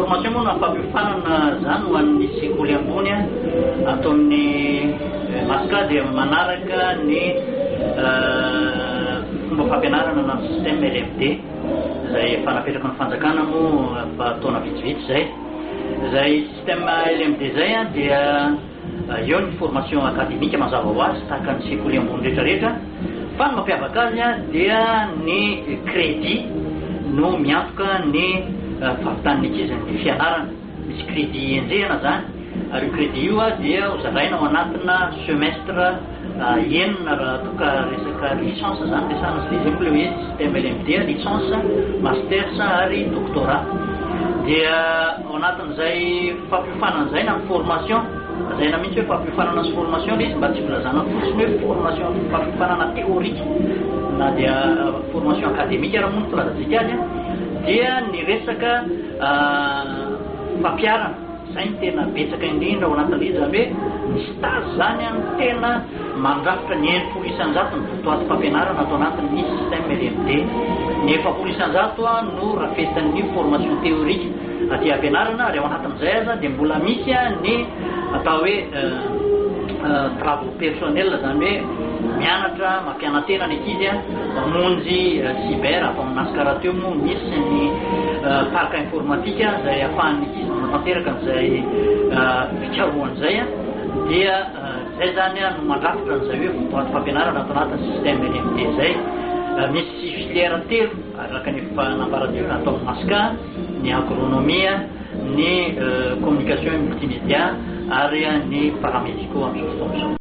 formation moa nampampifanana zany ho an'ny sekoly ambony ataon'ny masika dia manaraka ny fomba fampianarana na système LMD zay efa napetraka ny fanjakana moa fa taona vitsivitsy zay système LMD zay dia eo ny formation académique mazava ho azy tahaka ny sekoly ambony rehetrarehetra fa ny mampiavaka azy dia ny crédit no miantoka ny fahavitan'ny ankizy ny fianarana misy crédit enjehana zany ary io crédit io dia hozaraina ao anatina semestre enina raha toka resaka licence zany resana sy zay moa le hoe système LMD licence masters ary doctorat dia ao anatin'izay fampiofanana zay na formation zayna mihitsy hoe fampiofanana sy formation le izy mba tsy filazana fotsiny hoe formation fampiofanana théorique na dia formation académique raha moa ny filazantsika azy dia ny resaka fampiarana zay ny tena betsaka indrindra ao anatin'izy zany hoe ny stage zany no tena mandrafitra ny 1% ny votoaty fampianarana atao anatin'ny système LMD ny 1% no rafetan'ny formation théorique aty ampianarana ary ao anatin'izay aza dia mbola misy ny atao hoe travaux personnels zany hoe mianatra mampianatena ny ankizy mamonjy cyber afa manasika raha teo moa misy ny parc informatique zay ahafahan'ny ankizy matanteraka n'izay fikarohan'izay dia zay zany no mandrafitra n'izay hoe votoaty fampianarana atao anatin'ny système LMD zay misy filière telo araka ny efa namparateo atao masika ny agronomia ny communication multimédia ary ny paramédico amin'izao fotoana izao